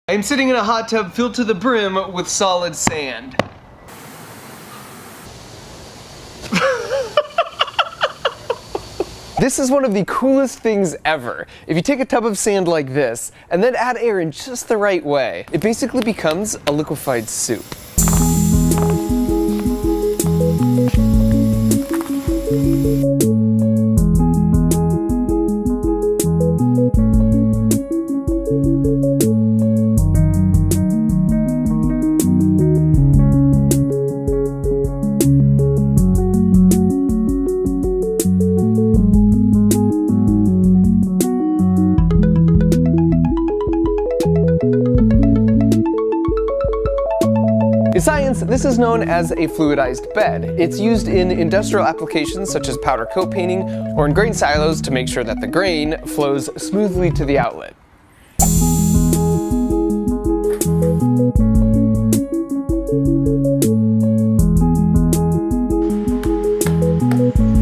I'm sitting in a hot tub filled to the brim with solid sand. This is one of the coolest things ever. If you take a tub of sand like this, and then add air in just the right way, it basically becomes a liquefied soup. In science, this is known as a fluidized bed. It's used in industrial applications such as powder coat painting or in grain silos to make sure that the grain flows smoothly to the outlet.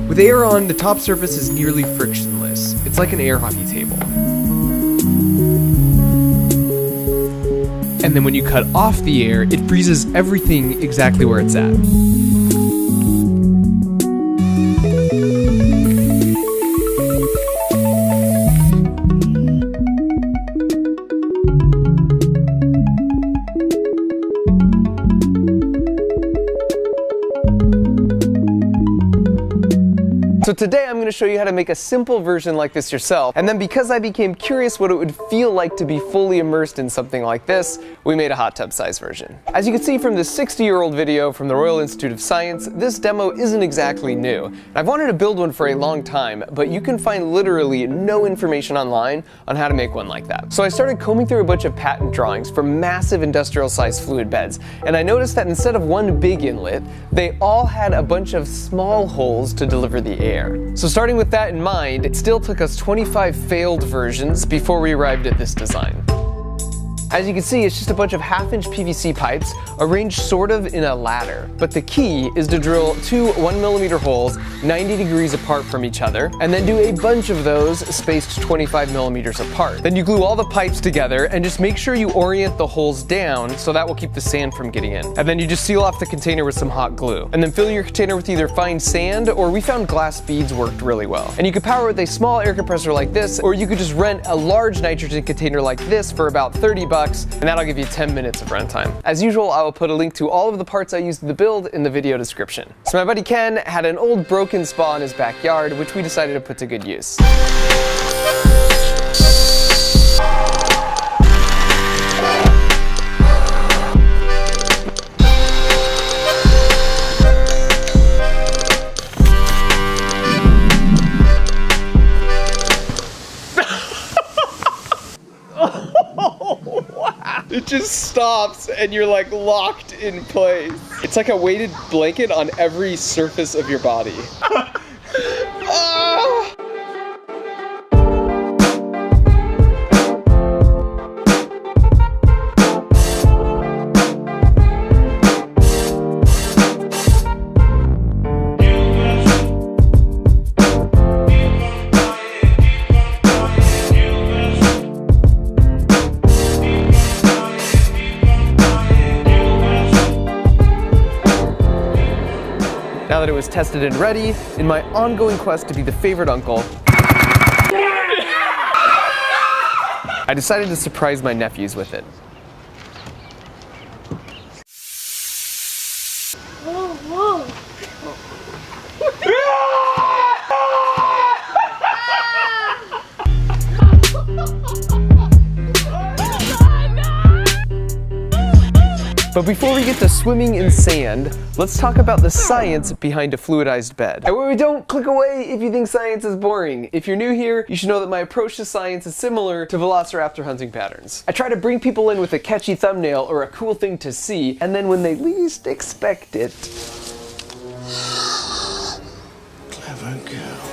With air on, the top surface is nearly frictionless. It's like an air hockey table. And then when you cut off the air, it freezes everything exactly where it's at. So today I'm going to show you how to make a simple version like this yourself, and then because I became curious what it would feel like to be fully immersed in something like this, we made a hot tub size version. As you can see from this 60-year-old video from the Royal Institute of Science, this demo isn't exactly new. I've wanted to build one for a long time, but you can find literally no information online on how to make one like that. So I started combing through a bunch of patent drawings for massive industrial-sized fluid beds, and I noticed that instead of one big inlet, they all had a bunch of small holes to deliver the air. So starting with that in mind, it still took us 25 failed versions before we arrived at this design. As you can see, it's just a bunch of half-inch PVC pipes arranged sort of in a ladder. But the key is to drill two 1mm holes 90 degrees apart from each other, and then do a bunch of those spaced 25mm apart. Then you glue all the pipes together and just make sure you orient the holes down so that will keep the sand from getting in. And then you just seal off the container with some hot glue. And then fill your container with either fine sand, or we found glass beads worked really well. And you could power it with a small air compressor like this, or you could just rent a large nitrogen container like this for about 30 bucks, and that'll give you 10 minutes of runtime. As usual, I will put a link to all of the parts I used in the build in the video description. So my buddy Ken had an old broken spa in his backyard, which we decided to put to good use. It just stops and you're like locked in place. It's like a weighted blanket on every surface of your body. Ah! Now that it was tested and ready, in my ongoing quest to be the favorite uncle, I decided to surprise my nephews with it. Whoa, whoa. But before we get to swimming in sand, let's talk about the science behind a fluidized bed. And where we don't, click away if you think science is boring. If you're new here, you should know that my approach to science is similar to velociraptor hunting patterns. I try to bring people in with a catchy thumbnail or a cool thing to see, and then when they least expect it... Clever girl.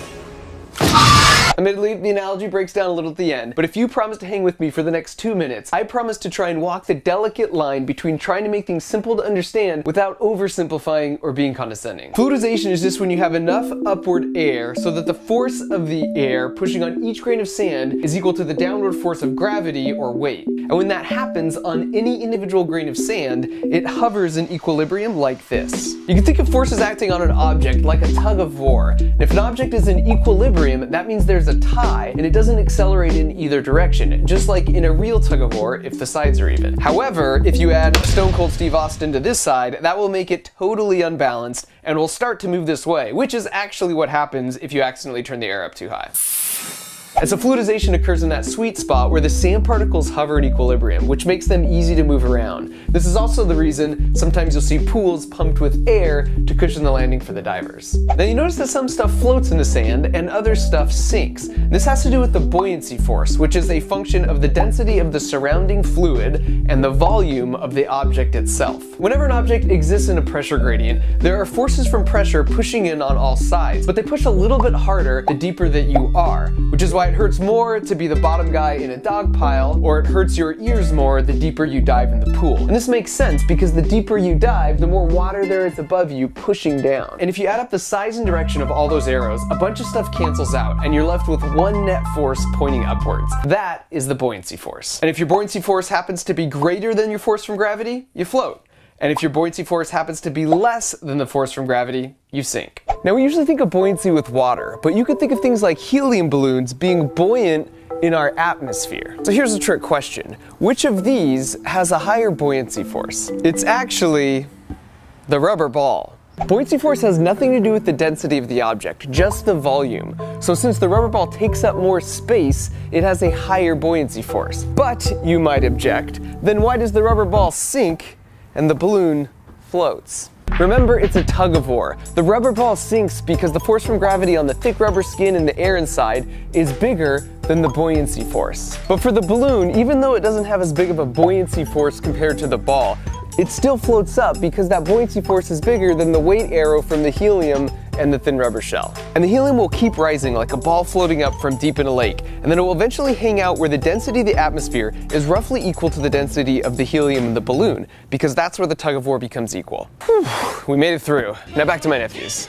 Admittedly, the analogy breaks down a little at the end, but if you promise to hang with me for the next 2 minutes, I promise to try and walk the delicate line between trying to make things simple to understand without oversimplifying or being condescending. Fluidization is just when you have enough upward air so that the force of the air pushing on each grain of sand is equal to the downward force of gravity or weight. And when that happens on any individual grain of sand, it hovers in equilibrium like this. You can think of forces acting on an object like a tug of war. And if an object is in equilibrium, that means there's a tie and it doesn't accelerate in either direction, just like in a real tug of war if the sides are even. However, if you add Stone Cold Steve Austin to this side, that will make it totally unbalanced and will start to move this way, which is actually what happens if you accidentally turn the air up too high. And so fluidization occurs in that sweet spot where the sand particles hover in equilibrium, which makes them easy to move around. This is also the reason sometimes you'll see pools pumped with air to cushion the landing for the divers. Now you notice that some stuff floats in the sand and other stuff sinks. This has to do with the buoyancy force, which is a function of the density of the surrounding fluid and the volume of the object itself. Whenever an object exists in a pressure gradient, there are forces from pressure pushing in on all sides, but they push a little bit harder the deeper that you are, which is why it hurts more to be the bottom guy in a dog pile, or it hurts your ears more the deeper you dive in the pool. And this makes sense because the deeper you dive, the more water there is above you pushing down. And if you add up the size and direction of all those arrows, a bunch of stuff cancels out and you're left with one net force pointing upwards. That is the buoyancy force. And if your buoyancy force happens to be greater than your force from gravity, you float. And if your buoyancy force happens to be less than the force from gravity, you sink. Now we usually think of buoyancy with water, but you could think of things like helium balloons being buoyant in our atmosphere. So here's a trick question. Which of these has a higher buoyancy force? It's actually the rubber ball. Buoyancy force has nothing to do with the density of the object, just the volume. So since the rubber ball takes up more space, it has a higher buoyancy force. But, you might object, then why does the rubber ball sink and the balloon floats? Remember, it's a tug of war. The rubber ball sinks because the force from gravity on the thick rubber skin and the air inside is bigger than the buoyancy force. But for the balloon, even though it doesn't have as big of a buoyancy force compared to the ball, it still floats up because that buoyancy force is bigger than the weight arrow from the helium and the thin rubber shell. And the helium will keep rising like a ball floating up from deep in a lake, and then it will eventually hang out where the density of the atmosphere is roughly equal to the density of the helium in the balloon, because that's where the tug of war becomes equal. Whew, we made it through. Now back to my nephews.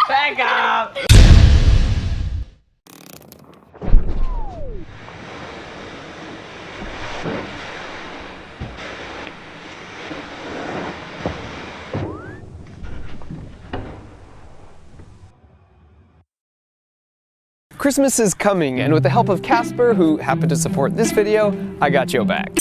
Back up! Christmas is coming, and with the help of Casper, who happened to support this video, I got your back.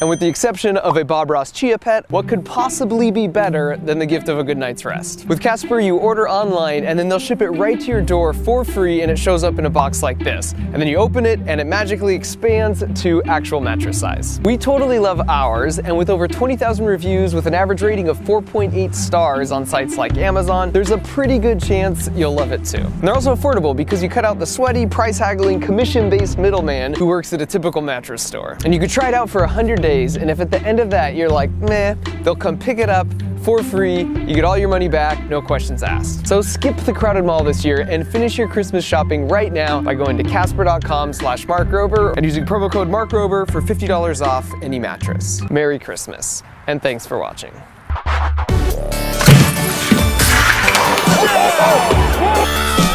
And with the exception of a Bob Ross Chia Pet, what could possibly be better than the gift of a good night's rest? With Casper, you order online and then they'll ship it right to your door for free, and it shows up in a box like this. And then you open it and it magically expands to actual mattress size. We totally love ours, and with over 20,000 reviews with an average rating of 4.8 stars on sites like Amazon, there's a pretty good chance you'll love it too. And they're also affordable because you cut out the sweaty, price-haggling, commission-based middleman who works at a typical mattress store. And you could try it out for 100 days, and if at the end of that you're like, meh, they'll come pick it up for free, you get all your money back, no questions asked. So skip the crowded mall this year and finish your Christmas shopping right now by going to casper.com/MarkRober and using promo code MarkRober for $50 off any mattress. Merry Christmas, and thanks for watching. Oh!